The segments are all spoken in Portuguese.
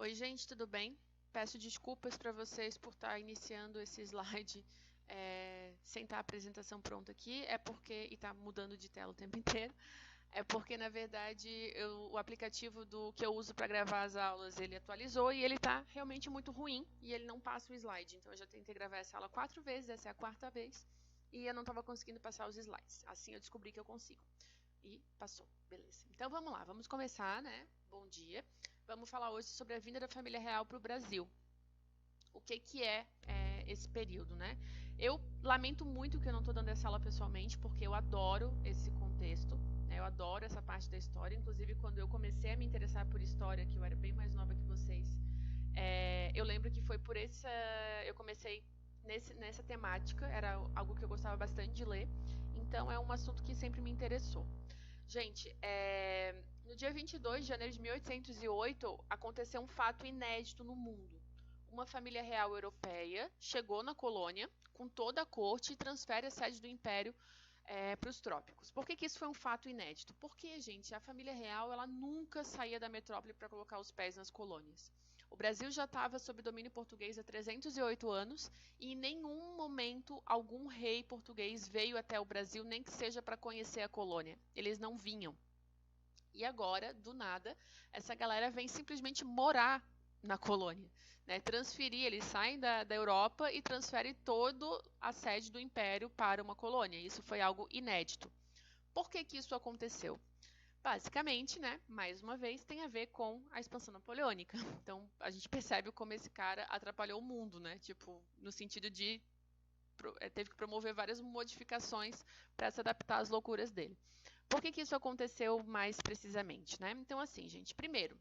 Oi, gente, tudo bem? Peço desculpas para vocês por estar iniciando esse slide sem estar a apresentação pronta aqui, e está mudando de tela o tempo inteiro. É porque, na verdade, o aplicativo que eu uso para gravar as aulas, ele atualizou e ele está realmente muito ruim e ele não passa o slide. Então, eu já tentei gravar essa aula 4 vezes, essa é a 4ª vez, e eu não estava conseguindo passar os slides. Assim, eu descobri que eu consigo. E passou, beleza. Então, vamos lá, vamos começar, né? Bom dia. Vamos falar hoje sobre a vinda da família real para o Brasil. O que é esse período, né? Eu lamento muito que eu não estou dando essa aula pessoalmente, porque eu adoro esse contexto, né? Eu adoro essa parte da história. Inclusive, quando eu comecei a me interessar por história, que eu era bem mais nova que vocês, eu lembro que foi por essa... Eu comecei nessa temática, era algo que eu gostava bastante de ler, então é um assunto que sempre me interessou. Gente, no dia 22 de janeiro de 1808, aconteceu um fato inédito no mundo. Uma família real europeia chegou na colônia com toda a corte e transfere a sede do império para os trópicos. Por que isso foi um fato inédito? Porque, gente, a família real ela nunca saía da metrópole para colocar os pés nas colônias. O Brasil já estava sob domínio português há 308 anos e em nenhum momento algum rei português veio até o Brasil, nem que seja para conhecer a colônia. Eles não vinham. E agora, do nada, essa galera vem simplesmente morar na colônia. Né? Transferir, eles saem da Europa e transferem toda a sede do império para uma colônia. Isso foi algo inédito. Por que isso aconteceu? Basicamente, né, mais uma vez, tem a ver com a expansão napoleônica. Então, a gente percebe como esse cara atrapalhou o mundo, né? Tipo, no sentido de teve que promover várias modificações para se adaptar às loucuras dele. Por que isso aconteceu mais precisamente, né? Então, assim, gente, primeiro,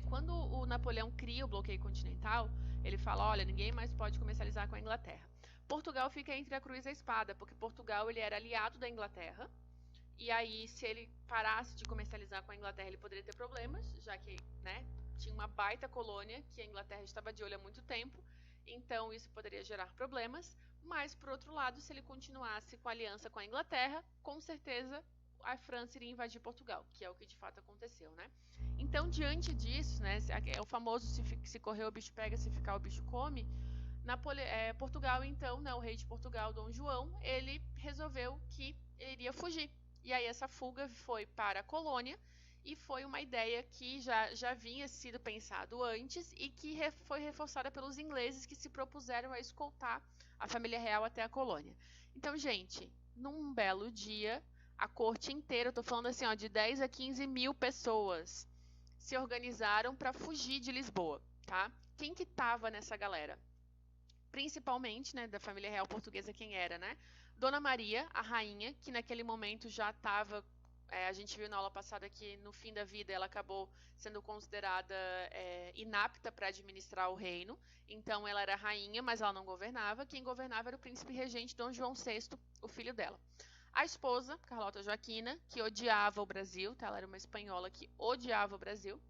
quando o Napoleão cria o bloqueio continental, ele fala, olha, ninguém mais pode comercializar com a Inglaterra. Portugal fica entre a cruz e a espada, porque Portugal ele era aliado da Inglaterra, e aí, se ele parasse de comercializar com a Inglaterra, ele poderia ter problemas, já que, né, tinha uma baita colônia que a Inglaterra estava de olho há muito tempo, então isso poderia gerar problemas. Mas, por outro lado, se ele continuasse com a aliança com a Inglaterra, com certeza a França iria invadir Portugal, que é o que de fato aconteceu, né? Então, diante disso, né, é o famoso se correr o bicho pega, se ficar o bicho come. Portugal, então, né, o rei de Portugal, Dom João, ele resolveu que ele iria fugir. E aí essa fuga foi para a colônia e foi uma ideia que já vinha sido pensado antes e que foi reforçada pelos ingleses que se propuseram a escoltar a família real até a colônia. Então, gente, num belo dia, a corte inteira, eu tô falando assim, ó, de 10 a 15 mil pessoas se organizaram para fugir de Lisboa, tá? Quem que tava nessa galera? Principalmente, né, da família real portuguesa, quem era, né? Dona Maria, a rainha, que naquele momento já estava, a gente viu na aula passada que no fim da vida ela acabou sendo considerada inapta para administrar o reino, então ela era rainha, mas ela não governava, quem governava era o príncipe regente Dom João VI, o filho dela. A esposa, Carlota Joaquina, que odiava o Brasil, tá? Ela era uma espanhola que odiava o Brasil,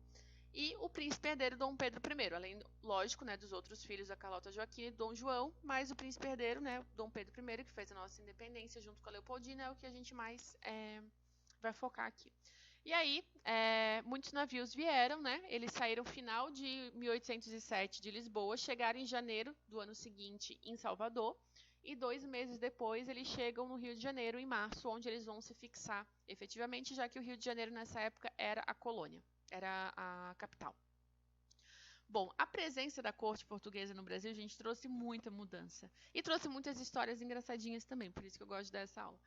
e o príncipe herdeiro Dom Pedro I, além, lógico, né, dos outros filhos da Carlota Joaquina e Dom João, mas o príncipe herdeiro, né, Dom Pedro I, que fez a nossa independência junto com a Leopoldina, é o que a gente mais vai focar aqui. E aí, muitos navios vieram, né, eles saíram final de 1807 de Lisboa, chegaram em janeiro do ano seguinte em Salvador, e 2 meses depois eles chegam no Rio de Janeiro, em março, onde eles vão se fixar efetivamente, já que o Rio de Janeiro nessa época era a colônia. Era a capital. Bom, a presença da corte portuguesa no Brasil, gente, trouxe muita mudança. E trouxe muitas histórias engraçadinhas também, por isso que eu gosto dessa aula.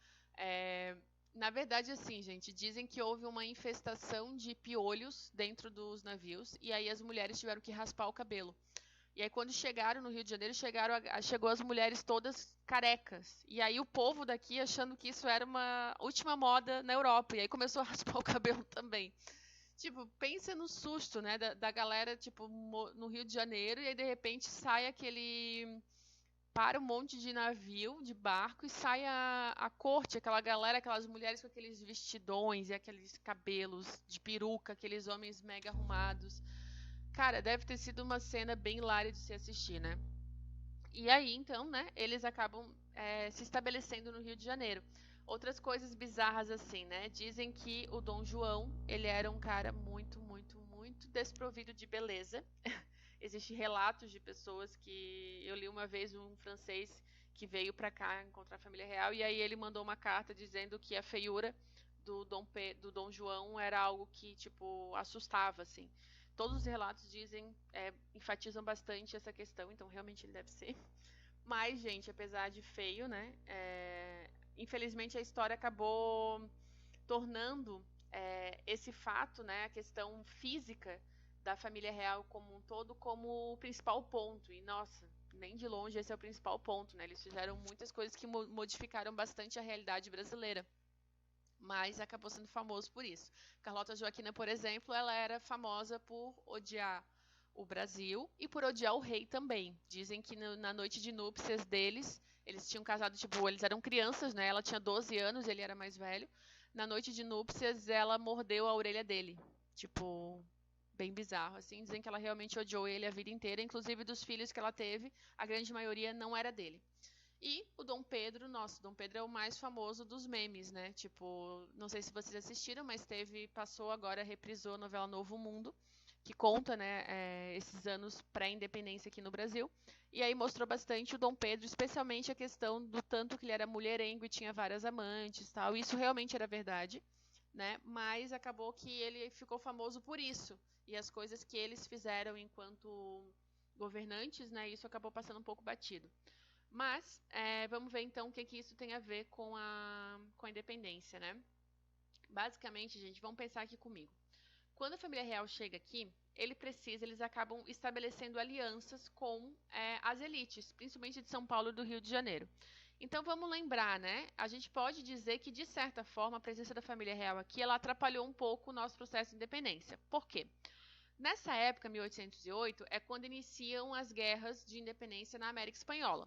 Na verdade, assim, gente, dizem que houve uma infestação de piolhos dentro dos navios, e aí as mulheres tiveram que raspar o cabelo. E aí, quando chegaram no Rio de Janeiro, chegou as mulheres todas carecas. E aí o povo daqui achando que isso era uma última moda na Europa. E aí começou a raspar o cabelo também. Tipo, pensa no susto, né, da galera, tipo, no Rio de Janeiro, e aí de repente sai para um monte de navio, de barco, e sai a corte, aquela galera, aquelas mulheres com aqueles vestidões e aqueles cabelos de peruca, aqueles homens mega arrumados. Cara, deve ter sido uma cena bem hilária de se assistir, né? E aí, então, né, eles acabam se estabelecendo no Rio de Janeiro. Outras coisas bizarras assim, né? Dizem que o Dom João, ele era um cara muito, muito, muito desprovido de beleza. Existem relatos de pessoas que eu li uma vez um francês que veio para cá encontrar a família real e aí ele mandou uma carta dizendo que a feiura do Dom João era algo que tipo assustava assim. Todos os relatos dizem, enfatizam bastante essa questão, então realmente ele deve ser. Mas, gente, apesar de feio, né? Infelizmente a história acabou tornando esse fato, né, a questão física da família real como um todo, como o principal ponto. E, nossa, nem de longe esse é o principal ponto, né? Eles fizeram muitas coisas que modificaram bastante a realidade brasileira. Mas acabou sendo famoso por isso. Carlota Joaquina, por exemplo, ela era famosa por odiar o Brasil e por odiar o rei também. Dizem que na noite de núpcias deles, eles tinham casado, tipo, eles eram crianças, né? Ela tinha 12 anos, ele era mais velho. Na noite de núpcias, ela mordeu a orelha dele. Tipo, bem bizarro, assim. Dizem que ela realmente odiou ele a vida inteira, inclusive dos filhos que ela teve, a grande maioria não era dele. E o Dom Pedro, nossa, o Dom Pedro é o mais famoso dos memes, né? Tipo, não sei se vocês assistiram, mas passou agora, reprisou a novela Novo Mundo, que conta, né, esses anos pré-independência aqui no Brasil. E aí mostrou bastante o Dom Pedro, especialmente a questão do tanto que ele era mulherengo e tinha várias amantes, tal. Isso realmente era verdade, né? Mas acabou que ele ficou famoso por isso. E as coisas que eles fizeram enquanto governantes, né? Isso acabou passando um pouco batido. Mas, vamos ver então o que isso tem a ver com a independência, né? Basicamente, gente, vamos pensar aqui comigo. Quando a família real chega aqui, eles acabam estabelecendo alianças com as elites, principalmente de São Paulo e do Rio de Janeiro. Então vamos lembrar, né? A gente pode dizer que, de certa forma, a presença da família real aqui, ela atrapalhou um pouco o nosso processo de independência. Por quê? Nessa época, 1808, é quando iniciam as guerras de independência na América Espanhola.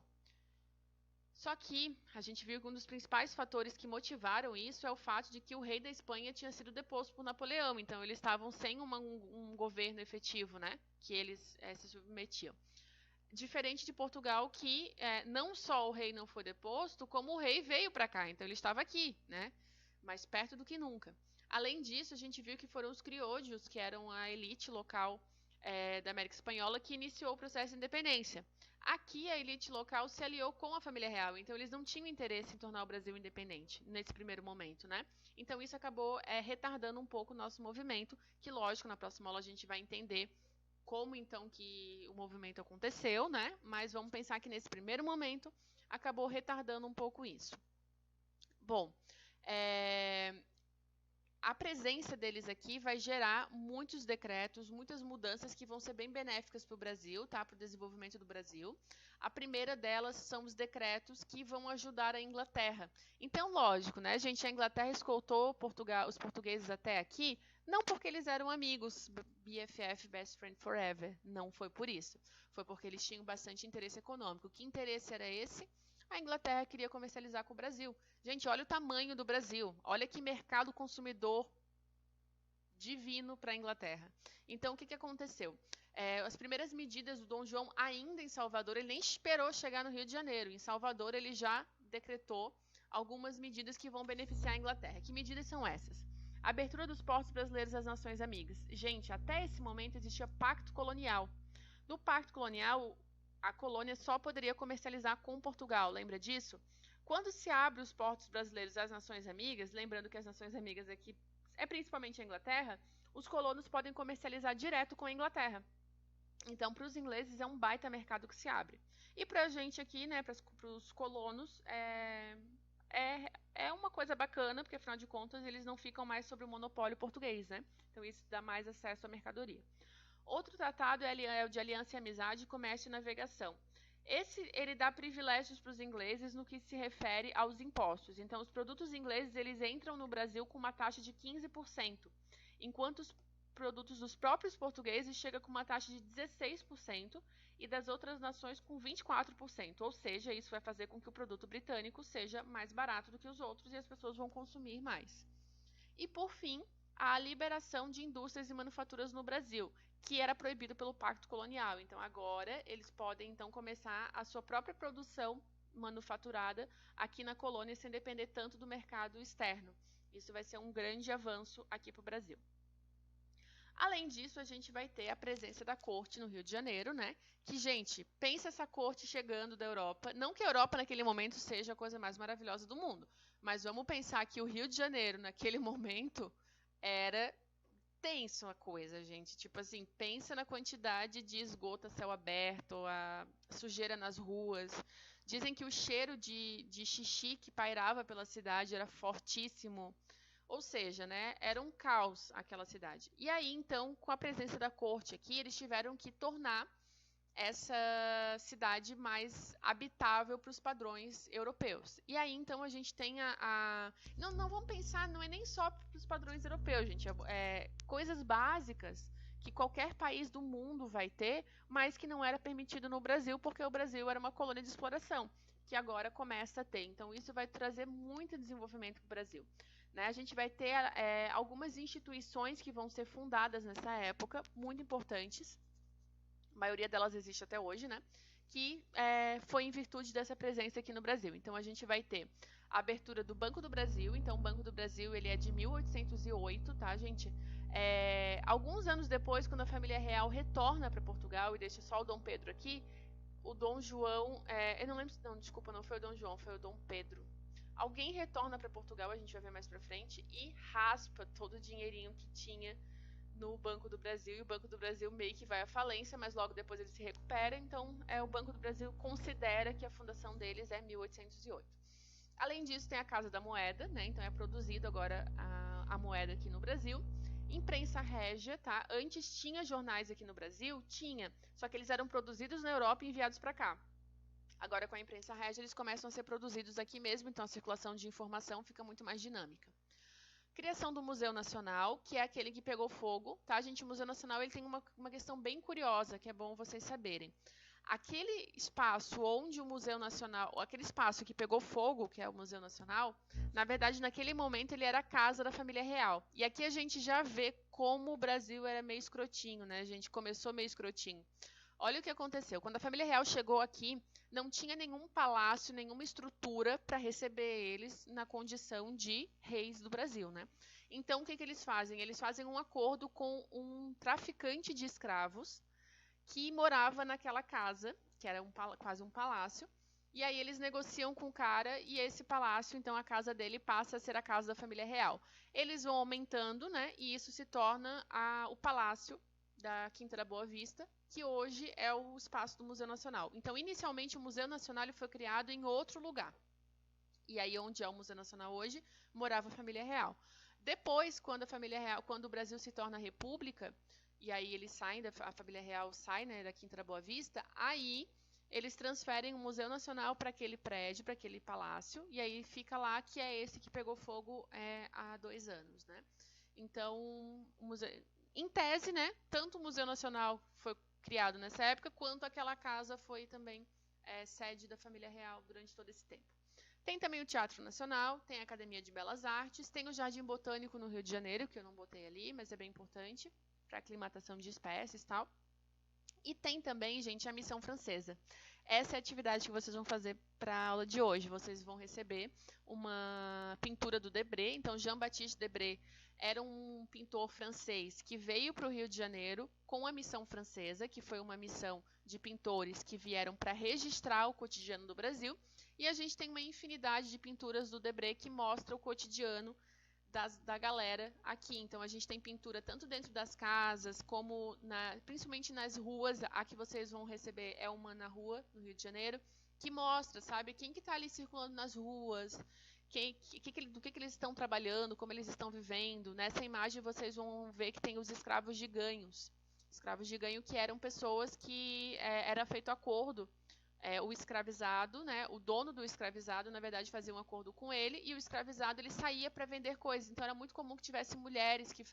Só que a gente viu que um dos principais fatores que motivaram isso é o fato de que o rei da Espanha tinha sido deposto por Napoleão, então eles estavam sem um governo efetivo, né, que eles se submetiam. Diferente de Portugal, que não só o rei não foi deposto, como o rei veio para cá, então ele estava aqui, né, mais perto do que nunca. Além disso, a gente viu que foram os criollos, que eram a elite local da América Espanhola, que iniciou o processo de independência. Aqui, a elite local se aliou com a família real, então eles não tinham interesse em tornar o Brasil independente nesse primeiro momento, né? Então isso acabou retardando um pouco o nosso movimento, que lógico, na próxima aula a gente vai entender como então que o movimento aconteceu, né? Mas vamos pensar que nesse primeiro momento acabou retardando um pouco isso. Bom, a presença deles aqui vai gerar muitos decretos, muitas mudanças que vão ser bem benéficas para o Brasil, tá? Para o desenvolvimento do Brasil. A primeira delas são os decretos que vão ajudar a Inglaterra. Então, lógico, né, gente? A Inglaterra escoltou os portugueses até aqui, não porque eles eram amigos, BFF, Best Friend Forever. Não foi por isso. Foi porque eles tinham bastante interesse econômico. Que interesse era esse? A Inglaterra queria comercializar com o Brasil. Gente, olha o tamanho do Brasil. Olha que mercado consumidor divino para a Inglaterra. Então, o que aconteceu? As primeiras medidas do Dom João, ainda em Salvador, ele nem esperou chegar no Rio de Janeiro. Em Salvador, ele já decretou algumas medidas que vão beneficiar a Inglaterra. Que medidas são essas? Abertura dos portos brasileiros às nações amigas. Gente, até esse momento existia pacto colonial. No pacto colonial, a colônia só poderia comercializar com Portugal. Lembra disso? Quando se abre os portos brasileiros às nações amigas, lembrando que as nações amigas aqui é principalmente a Inglaterra, os colonos podem comercializar direto com a Inglaterra. Então, para os ingleses, é um baita mercado que se abre. E para a gente aqui, né, para os colonos, é uma coisa bacana, porque afinal de contas eles não ficam mais sob o monopólio português, né? Então isso dá mais acesso à mercadoria. Outro tratado é o de aliança e amizade, comércio e navegação. Ele dá privilégios para os ingleses no que se refere aos impostos. Então, os produtos ingleses eles entram no Brasil com uma taxa de 15%, enquanto os produtos dos próprios portugueses chegam com uma taxa de 16% e das outras nações com 24%. Ou seja, isso vai fazer com que o produto britânico seja mais barato do que os outros e as pessoas vão consumir mais. E, por fim, a liberação de indústrias e manufaturas no Brasil, que era proibido pelo Pacto Colonial. Então, agora, eles podem então começar a sua própria produção manufaturada aqui na colônia, sem depender tanto do mercado externo. Isso vai ser um grande avanço aqui para o Brasil. Além disso, a gente vai ter a presença da corte no Rio de Janeiro, né? Que, gente, pensa essa corte chegando da Europa. Não que a Europa, naquele momento, seja a coisa mais maravilhosa do mundo, mas vamos pensar que o Rio de Janeiro, naquele momento, era tenso a coisa, gente. Tipo assim, pensa na quantidade de esgoto a céu aberto, a sujeira nas ruas. Dizem que o cheiro de xixi que pairava pela cidade era fortíssimo. Ou seja, né, era um caos aquela cidade. E aí, então, com a presença da corte aqui, eles tiveram que tornar essa cidade mais habitável para os padrões europeus. E aí, então, a gente tem Não vamos pensar, não é nem só para os padrões europeus, gente. Coisas básicas que qualquer país do mundo vai ter, mas que não era permitido no Brasil, porque o Brasil era uma colônia de exploração, que agora começa a ter. Então, isso vai trazer muito desenvolvimento para o Brasil. Né? A gente vai ter algumas instituições que vão ser fundadas nessa época, muito importantes. A maioria delas existe até hoje, né? Que foi em virtude dessa presença aqui no Brasil. Então, a gente vai ter a abertura do Banco do Brasil. Então, o Banco do Brasil ele é de 1808, tá, gente? Alguns anos depois, quando a família real retorna para Portugal e deixa só o Dom Pedro aqui, o Dom João... eu não lembro... Não, desculpa, não foi o Dom João, foi o Dom Pedro. Alguém retorna para Portugal, a gente vai ver mais para frente, e raspa todo o dinheirinho que tinha no Banco do Brasil, e o Banco do Brasil meio que vai à falência, mas logo depois ele se recupera, então o Banco do Brasil considera que a fundação deles é 1808. Além disso, tem a Casa da Moeda, né? Então é produzido agora a moeda aqui no Brasil. Imprensa régia, tá? Antes tinha jornais aqui no Brasil? Tinha, só que eles eram produzidos na Europa e enviados para cá. Agora, com a imprensa régia, eles começam a ser produzidos aqui mesmo, então a circulação de informação fica muito mais dinâmica. Criação do Museu Nacional, que é aquele que pegou fogo, tá, gente? O Museu Nacional ele tem uma questão bem curiosa, que é bom vocês saberem. Aquele espaço onde o Museu Nacional, aquele espaço que pegou fogo, que é o Museu Nacional, na verdade, naquele momento, ele era a casa da família real. E aqui a gente já vê como o Brasil era meio escrotinho, né, gente? Começou meio escrotinho. Olha o que aconteceu. Quando a família real chegou aqui, não tinha nenhum palácio, nenhuma estrutura para receber eles na condição de reis do Brasil, né? Então, o que eles fazem? Eles fazem um acordo com um traficante de escravos que morava naquela casa, que era quase um palácio, e aí eles negociam com o cara e esse palácio, então a casa dele passa a ser a casa da família real. Eles vão aumentando, né? E isso se torna o palácio da Quinta da Boa Vista, que hoje é o espaço do Museu Nacional. Então, inicialmente, o Museu Nacional ele foi criado em outro lugar. E aí, onde é o Museu Nacional hoje, morava a família real. Depois, quando o Brasil se torna república, e aí eles saem, a família real sai, né, da Quinta da Boa Vista, aí eles transferem o Museu Nacional para aquele prédio, para aquele palácio, e aí fica lá, que é esse que pegou fogo há 2 anos, né? Então, o museu... Em tese, né, tanto o Museu Nacional foi criado nessa época, quanto aquela casa foi também sede da família real durante todo esse tempo. Tem também o Teatro Nacional, tem a Academia de Belas Artes, tem o Jardim Botânico no Rio de Janeiro, que eu não botei ali, mas é bem importante para aclimatação de espécies e tal. E tem também, gente, a Missão Francesa. Essa é a atividade que vocês vão fazer para a aula de hoje. Vocês vão receber uma pintura do Debré. Então, Jean-Baptiste Debré era um pintor francês que veio para o Rio de Janeiro com a Missão Francesa, que foi uma missão de pintores que vieram para registrar o cotidiano do Brasil. E a gente tem uma infinidade de pinturas do Debré que mostra o cotidiano da galera aqui. Então, a gente tem pintura tanto dentro das casas, como principalmente nas ruas. A que vocês vão receber é uma na rua, no Rio de Janeiro, que mostra, sabe, quem que está ali circulando nas ruas, do que eles estão trabalhando, como eles estão vivendo. Nessa imagem, vocês vão ver que tem os escravos de ganhos. Escravos de ganho que eram pessoas que era feito acordo. O escravizado, né, o dono do escravizado, na verdade, fazia um acordo com ele, e o escravizado ele saía para vender coisas. Então, era muito comum que tivesse mulheres que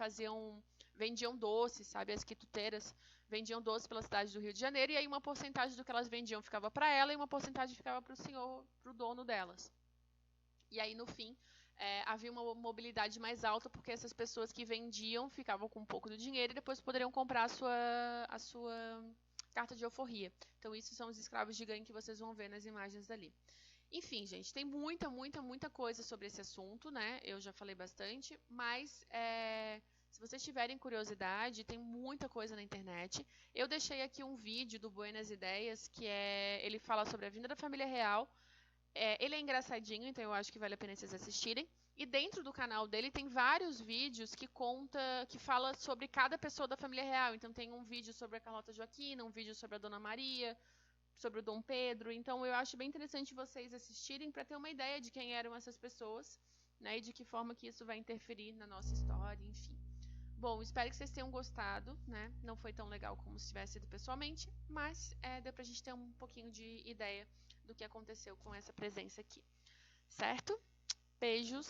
vendiam doces, sabe, as quituteiras vendiam doces pela cidade do Rio de Janeiro, e aí uma porcentagem do que elas vendiam ficava para ela e uma porcentagem ficava para o senhor, para o dono delas. E aí, no fim, havia uma mobilidade mais alta, porque essas pessoas que vendiam ficavam com um pouco do dinheiro e depois poderiam comprar a sua carta de alforria. Então, isso são os escravos de ganho que vocês vão ver nas imagens ali. Enfim, gente, tem muita coisa sobre esse assunto, né? Eu já falei bastante, mas se vocês tiverem curiosidade, tem muita coisa na internet. Eu deixei aqui um vídeo do Buenas Ideias, ele fala sobre a vinda da família real. Ele é engraçadinho, então eu acho que vale a pena vocês assistirem. E dentro do canal dele tem vários vídeos que fala sobre cada pessoa da família real. Então tem um vídeo sobre a Carlota Joaquina, um vídeo sobre a Dona Maria, sobre o Dom Pedro. Então eu acho bem interessante vocês assistirem para ter uma ideia de quem eram essas pessoas, né, e de que forma que isso vai interferir na nossa história, enfim. Bom, espero que vocês tenham gostado, né? Não foi tão legal como se tivesse sido pessoalmente, mas deu pra gente ter um pouquinho de ideia do que aconteceu com essa presença aqui. Certo? Beijos!